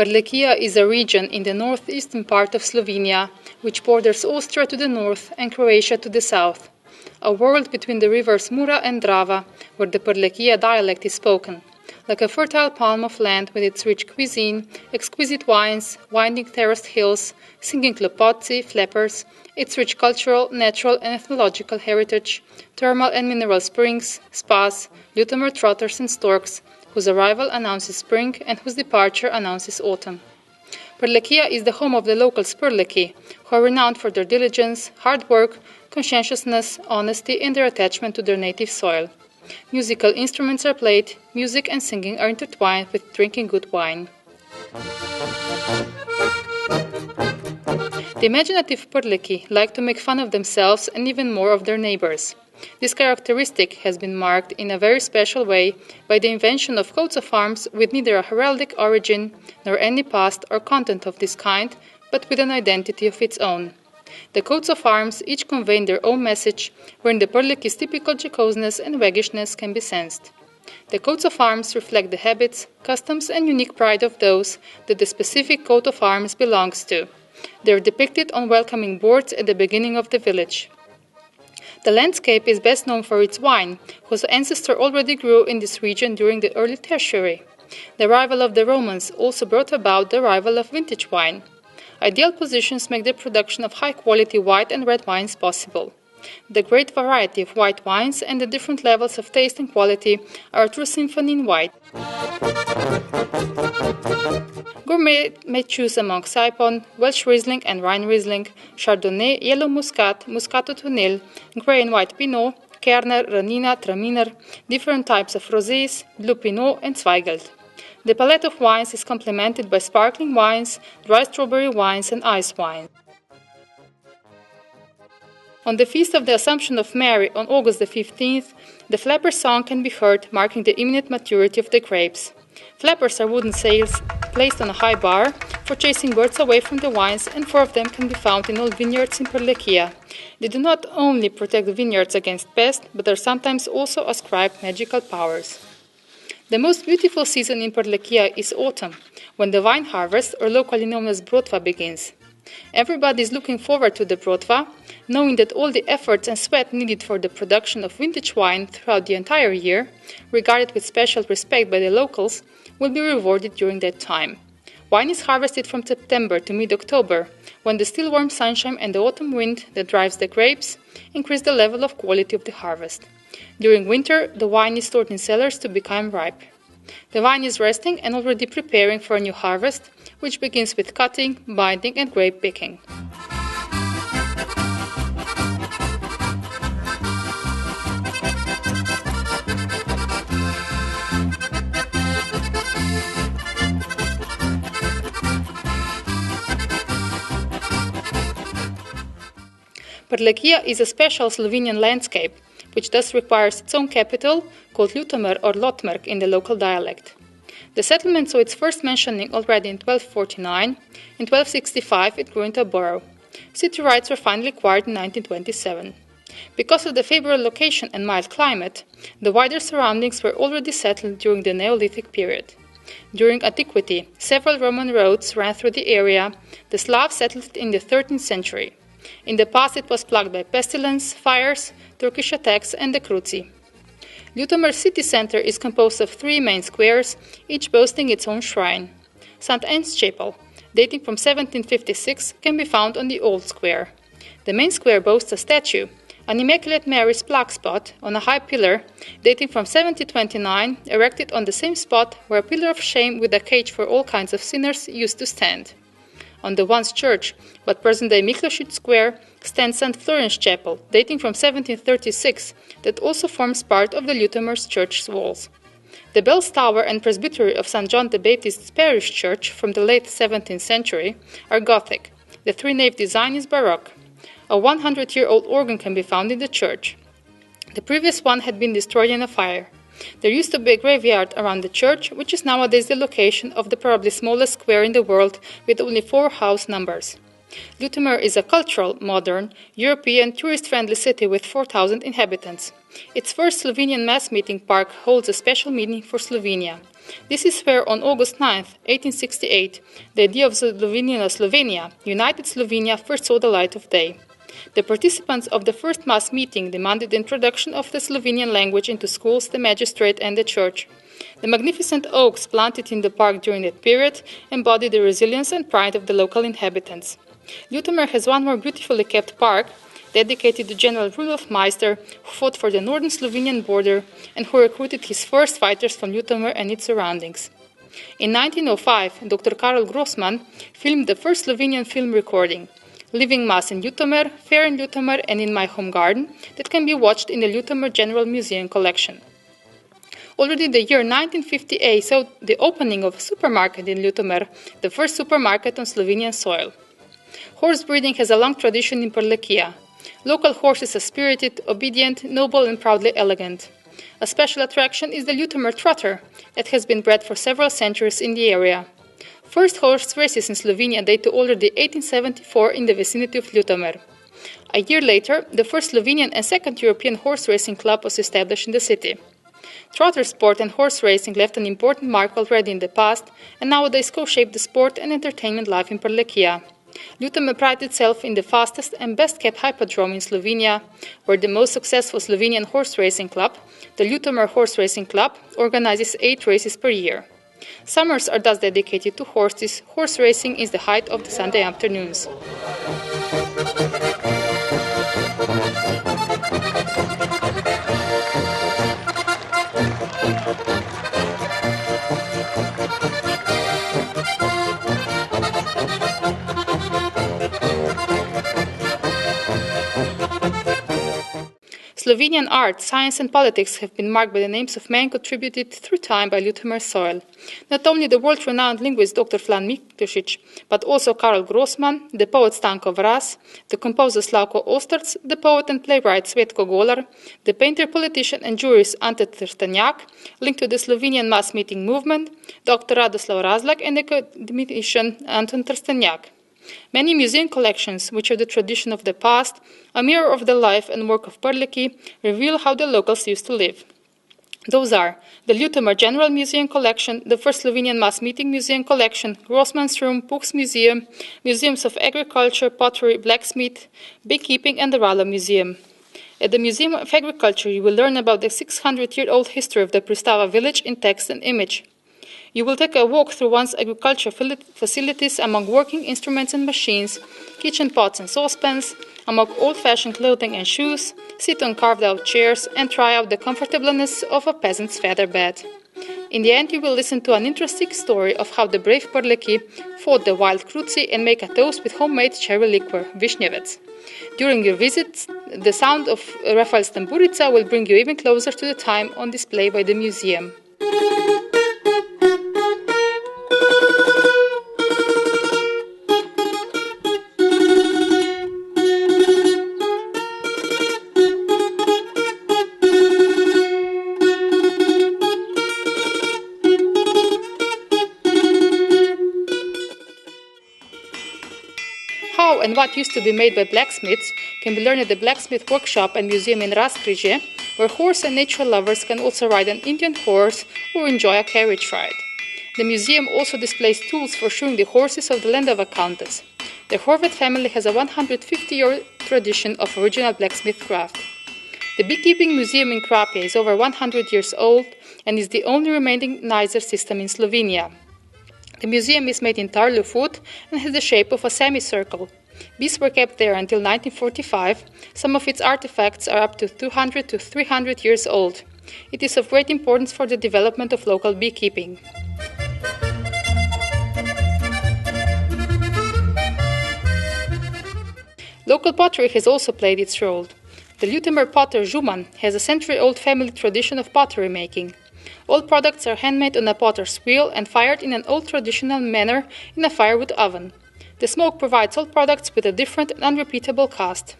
Prlekija is a region in the northeastern part of Slovenia, which borders Austria to the north and Croatia to the south. A world between the rivers Mura and Drava, where the Prlekija dialect is spoken. Like a fertile palm of land with its rich cuisine, exquisite wines, winding terraced hills, singing klopotci, flappers, its rich cultural, natural and ethnological heritage, thermal and mineral springs, spas, Lutomer trotters and storks, whose arrival announces spring and whose departure announces autumn. Prlekija is the home of the locals Prleki, who are renowned for their diligence, hard work, conscientiousness, honesty and their attachment to their native soil. Musical instruments are played, music and singing are intertwined with drinking good wine. The imaginative Prleki like to make fun of themselves and even more of their neighbors. This characteristic has been marked in a very special way by the invention of coats of arms with neither a heraldic origin nor any past or content of this kind, but with an identity of its own. The coats of arms each conveying their own message, wherein the Prleki's typical jocoseness and waggishness can be sensed. The coats of arms reflect the habits, customs and unique pride of those that the specific coat of arms belongs to. They are depicted on welcoming boards at the beginning of the village. The landscape is best known for its wine, whose ancestor already grew in this region during the early tertiary. The arrival of the Romans also brought about the arrival of vintage wine. Ideal positions make the production of high-quality white and red wines possible. The great variety of white wines and the different levels of taste and quality are a true symphony in white. Gourmet may choose among Saipon, Welsh Riesling and Rhine Riesling, Chardonnay, Yellow Muscat, Muscato Tunel, Grey and White Pinot, Kerner, Ranina, Traminer, different types of Rosés, Blue Pinot and Zweigelt. The palette of wines is complemented by sparkling wines, dry strawberry wines and ice wine. On the Feast of the Assumption of Mary on August the 15th, the flapper song can be heard, marking the imminent maturity of the grapes. Flappers are wooden sails placed on a high bar for chasing birds away from the wines, and 4 of them can be found in all vineyards in Prlekija. They do not only protect the vineyards against pests, but are sometimes also ascribed magical powers. The most beautiful season in Prlekija is autumn, when the wine harvest, or locally known as Brotva, begins. Everybody is looking forward to the Brotva, knowing that all the efforts and sweat needed for the production of vintage wine throughout the entire year, regarded with special respect by the locals, will be rewarded during that time. Wine is harvested from September to mid-October, when the still warm sunshine and the autumn wind that drives the grapes increase the level of quality of the harvest. During winter, the wine is stored in cellars to become ripe. The vine is resting and already preparing for a new harvest, which begins with cutting, binding and grape picking. Prlekija is a special Slovenian landscape, which thus requires its own capital, called Lutomer or Lutomer in the local dialect. The settlement saw its first mentioning already in 1249. In 1265 it grew into a borough. City rights were finally acquired in 1927. Because of the favorable location and mild climate, the wider surroundings were already settled during the Neolithic period. During antiquity, several Roman roads ran through the area. The Slavs settled it in the 13th century. In the past it was plagued by pestilence, fires, Turkish attacks and the Kruzi. Lutomer city center is composed of 3 main squares, each boasting its own shrine. St. Anne's Chapel, dating from 1756, can be found on the Old Square. The main square boasts a statue, an Immaculate Mary's plaque spot on a high pillar, dating from 1729, erected on the same spot where a pillar of shame with a cage for all kinds of sinners used to stand. On the once church, but present-day Miklosic Square, stands St. Florence Chapel, dating from 1736, that also forms part of the Lutomer's church's walls. The bells tower and presbytery of St. John the Baptist's parish church from the late 17th century are Gothic. The 3-nave design is Baroque. A 100-year-old organ can be found in the church. The previous one had been destroyed in a fire. There used to be a graveyard around the church, which is nowadays the location of the probably smallest square in the world with only 4 house numbers. Lutomer is a cultural, modern, European, tourist-friendly city with 4,000 inhabitants. Its first Slovenian mass meeting park holds a special meaning for Slovenia. This is where on August 9, 1868, the idea of Slovenia, united Slovenia, first saw the light of day. The participants of the first mass meeting demanded the introduction of the Slovenian language into schools, the magistrate and the church. The magnificent oaks planted in the park during that period embody the resilience and pride of the local inhabitants. Lutomer has one more beautifully kept park, dedicated to General Rudolf Meister, who fought for the northern Slovenian border and who recruited his first fighters from Lutomer and its surroundings. In 1905, Dr. Karl Grossmann filmed the first Slovenian film recording, Living Mass in Lutomer, Fair in Lutomer and in My Home Garden, that can be watched in the Lutomer General Museum collection. Already the year 1958 saw the opening of a supermarket in Lutomer, the first supermarket on Slovenian soil. Horse breeding has a long tradition in Prlekija. Local horses are spirited, obedient, noble and proudly elegant. A special attraction is the Lutomer trotter that has been bred for several centuries in the area. First horse races in Slovenia date to already 1874 in the vicinity of Lutomer. A year later, the first Slovenian and second European horse racing club was established in the city. Trotter sport and horse racing left an important mark already in the past and nowadays co-shape the sport and entertainment life in Prlekija. Lutomer prides itself in the fastest and best-kept hippodrome in Slovenia, where the most successful Slovenian horse racing club, the Lutomer Horse Racing Club, organizes 8 races per year. Summers are thus dedicated to horses. Horse racing is the height of the Sunday afternoons. Slovenian art, science and politics have been marked by the names of men contributed through time by Lutomer soil. Not only the world-renowned linguist Dr. Flan Miklošič, but also Karl Grossmann, the poet Stanko Vras, the composer Slavko Ostrc, the poet and playwright Cvetko Golar, the painter, politician and jurist Ante Trstenjak, linked to the Slovenian mass meeting movement, Dr. Radoslav Razlak and the academician Anton Trstenjak. Many museum collections, which are the tradition of the past, a mirror of the life and work of Prlekija, reveal how the locals used to live. Those are the Lutomer General Museum Collection, the first Slovenian Mass Meeting Museum Collection, Grossmann's Room, Puch's Museum, Museums of Agriculture, Pottery, Blacksmith, Beekeeping and the Rala Museum. At the Museum of Agriculture you will learn about the 600-year-old history of the Pristava village in text and image. You will take a walk through one's agriculture facilities among working instruments and machines, kitchen pots and saucepans, among old-fashioned clothing and shoes, sit on carved-out chairs and try out the comfortableness of a peasant's feather bed. In the end, you will listen to an interesting story of how the brave Prlekija fought the wild kruci and make a toast with homemade cherry liquor, Vishnevets. During your visit, the sound of Rafael's tamburica will bring you even closer to the time on display by the museum. How and what used to be made by blacksmiths can be learned at the Blacksmith Workshop and Museum in Razkrižje, where horse and nature lovers can also ride an Indian horse or enjoy a carriage ride. The museum also displays tools for shoeing the horses of the Lendava Countess. The Horvat family has a 150-year tradition of original blacksmith craft. The Beekeeping Museum in Krapje is over 100 years old and is the only remaining Nizer system in Slovenia. The museum is made entirely of wood and has the shape of a semicircle. Bees were kept there until 1945. Some of its artifacts are up to 200 to 300 years old. It is of great importance for the development of local beekeeping. Local pottery has also played its role. The Lutomer potter Žuman has a century-old family tradition of pottery making. All products are handmade on a potter's wheel and fired in an old traditional manner in a firewood oven. The smoke provides all products with a different and unrepeatable cast.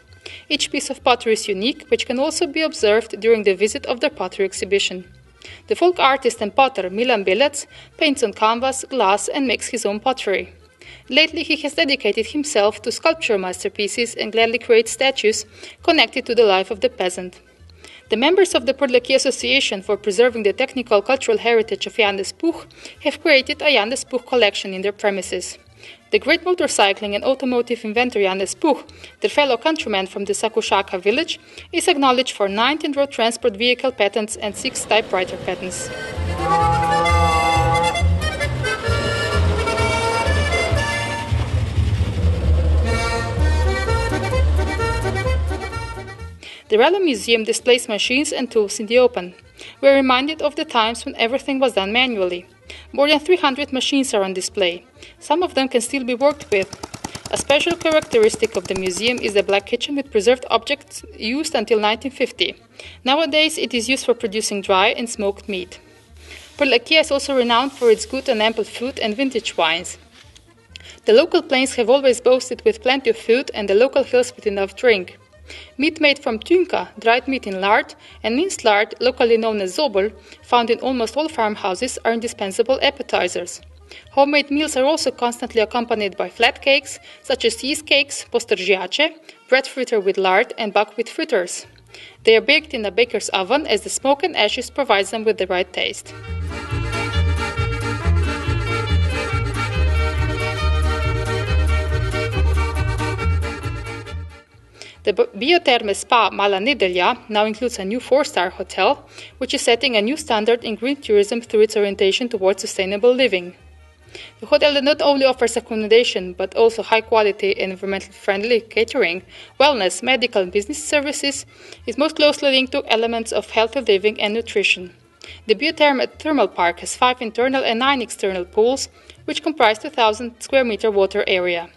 Each piece of pottery is unique, which can also be observed during the visit of the pottery exhibition. The folk artist and potter Milan Belec paints on canvas, glass and makes his own pottery. Lately he has dedicated himself to sculpture masterpieces and gladly creates statues connected to the life of the peasant. The members of the Prlekija Association for Preserving the Technical Cultural Heritage of Jan de Spoeg have created a Jan de Spoeg collection in their premises. The great motorcycling and automotive inventor Jan de Spoeg, their fellow countryman from the Sakushaka village, is acknowledged for 19 road transport vehicle patents and 6 typewriter patents. The Rally Museum displays machines and tools in the open. We are reminded of the times when everything was done manually. More than 300 machines are on display. Some of them can still be worked with. A special characteristic of the museum is the black kitchen with preserved objects used until 1950. Nowadays, it is used for producing dry and smoked meat. Prlekija is also renowned for its good and ample food and vintage wines. The local plains have always boasted with plenty of food and the local hills with enough drink. Meat made from tunka, dried meat in lard, and minced lard, locally known as zobol, found in almost all farmhouses, are indispensable appetizers. Homemade meals are also constantly accompanied by flat cakes, such as cheese cakes, postržiače, bread fritter with lard, and buckwheat fritters. They are baked in a baker's oven as the smoke and ashes provides them with the right taste. The Biotherme Spa Mala Nedelja now includes a new 4-star hotel, which is setting a new standard in green tourism through its orientation towards sustainable living. The hotel not only offers accommodation, but also high-quality and environmentally friendly catering, wellness, medical and business services, is most closely linked to elements of healthy living and nutrition. The Biotherme Thermal Park has 5 internal and 9 external pools, which comprise 2,000 square meter water area.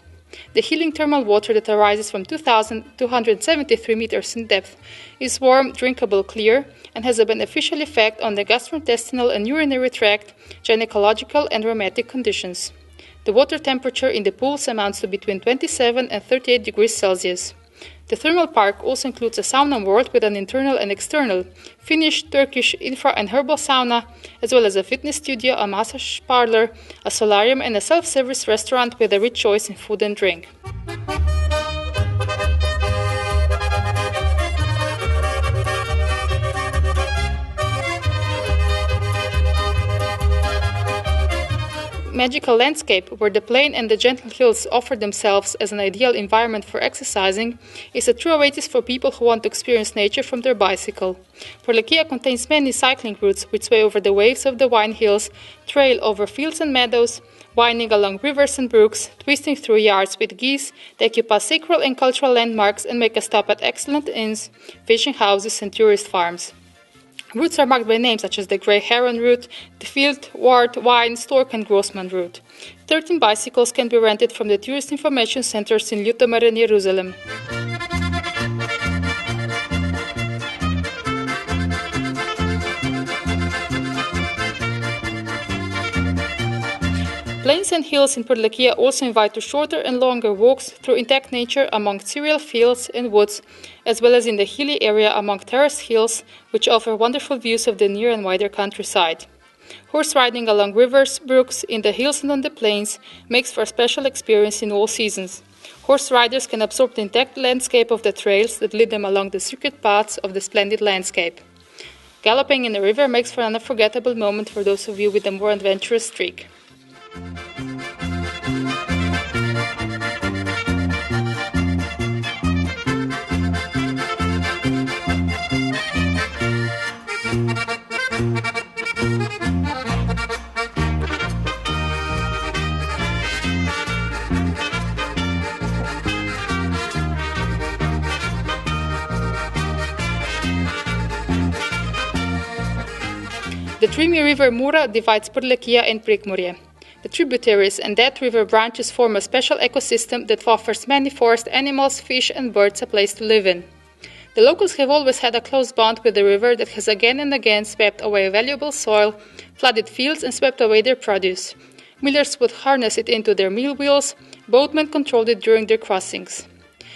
The healing thermal water that arises from 2,273 meters in depth is warm, drinkable, clear, and has a beneficial effect on the gastrointestinal and urinary tract, gynecological and rheumatic conditions. The water temperature in the pools amounts to between 27 and 38 degrees Celsius. The thermal park also includes a sauna world with an internal and external, Finnish, Turkish, infra and herbal sauna, as well as a fitness studio, a massage parlor, a solarium and a self-service restaurant with a rich choice in food and drink. Magical landscape, where the plain and the gentle hills offer themselves as an ideal environment for exercising, is a true oasis for people who want to experience nature from their bicycle. Prlekija contains many cycling routes which sway over the waves of the wine hills, trail over fields and meadows, winding along rivers and brooks, twisting through yards with geese, they occupy sacred and cultural landmarks and make a stop at excellent inns, fishing houses and tourist farms. Routes are marked by names such as the Grey Heron route, the Field, Ward, Wine, Stork and Grossman route. 13 bicycles can be rented from the tourist information centers in Lutomer and Jerusalem. Plains and hills in Prlekija also invite to shorter and longer walks through intact nature among cereal fields and woods, as well as in the hilly area among terraced hills, which offer wonderful views of the near and wider countryside. Horse riding along rivers, brooks, in the hills and on the plains makes for a special experience in all seasons. Horse riders can absorb the intact landscape of the trails that lead them along the circuit paths of the splendid landscape. Galloping in a river makes for an unforgettable moment for those of you with a more adventurous streak. The Trimi River Mura divides Prlekija and Prekmurje. The tributaries and that river branches form a special ecosystem that offers many forest animals, fish and birds a place to live in. The locals have always had a close bond with the river that has again and again swept away valuable soil, flooded fields and swept away their produce. Millers would harness it into their mill wheels, boatmen controlled it during their crossings.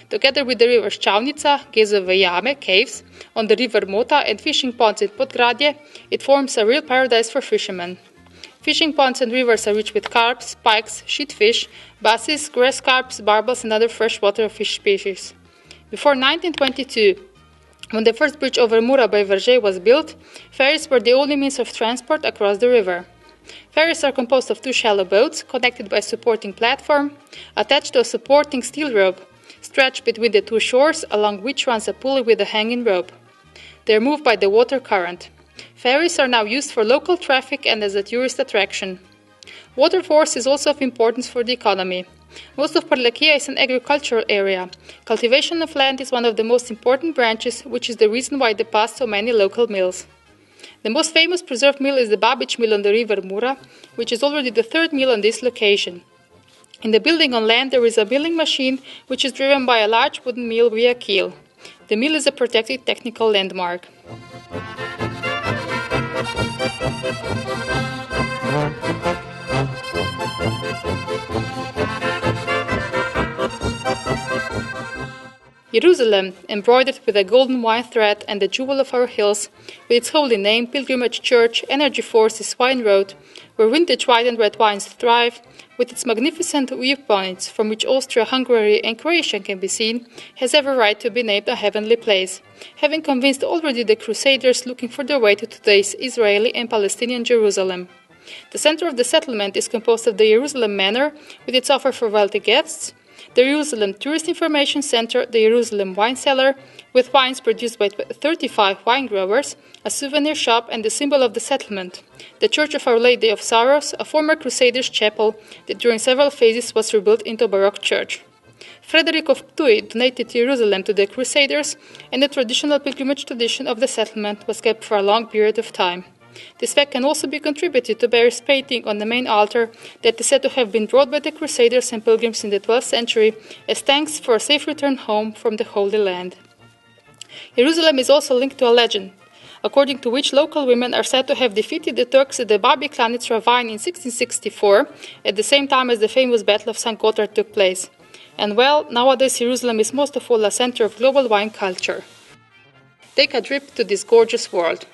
Together with the rivers Čavnica, Gezove Jame, caves, on the river Mota and fishing ponds in Podgradje, it forms a real paradise for fishermen. Fishing ponds and rivers are rich with carps, pikes, sheatfish, basses, grass carps, barbels and other freshwater fish species. Before 1922, When the first bridge over Mura by Verget was built, ferries were the only means of transport across the river. Ferries are composed of two shallow boats connected by a supporting platform, attached to a supporting steel rope, stretched between the two shores, along which runs a pulley with a hanging rope. They are moved by the water current. Ferries are now used for local traffic and as a tourist attraction. Waterforce is also of importance for the economy. Most of Prlekija is an agricultural area. Cultivation of land is one of the most important branches, which is the reason why they pass so many local mills. The most famous preserved mill is the Babič mill on the river Mura, which is already the third mill on this location. In the building on land there is a milling machine which is driven by a large wooden mill via keel. The mill is a protected technical landmark. Jerusalem, embroidered with a golden wine thread and the jewel of our hills, with its holy name, pilgrimage church, energy forces, wine road, where vintage white and red wines thrive, with its magnificent viewpoints from which Austria, Hungary and Croatia can be seen, has every right to be named a heavenly place, having convinced already the Crusaders looking for their way to today's Israeli and Palestinian Jerusalem. The center of the settlement is composed of the Jerusalem Manor, with its offer for wealthy guests, the Jerusalem Tourist Information Center, the Jerusalem Wine Cellar, with wines produced by 35 wine growers, a souvenir shop and the symbol of the settlement, the Church of Our Lady of Sorrows, a former Crusaders' chapel that during several phases was rebuilt into a Baroque church. Frederick of Tuy donated Jerusalem to the Crusaders, and the traditional pilgrimage tradition of the settlement was kept for a long period of time. This fact can also be contributed to Barry's painting on the main altar that is said to have been brought by the Crusaders and pilgrims in the 12th century as thanks for a safe return home from the Holy Land. Jerusalem is also linked to a legend, according to which local women are said to have defeated the Turks at the Babi Klanitz ravine in 1664, at the same time as the famous Battle of St. Gotthard took place. And well, nowadays Jerusalem is most of all a center of global wine culture. Take a trip to this gorgeous world.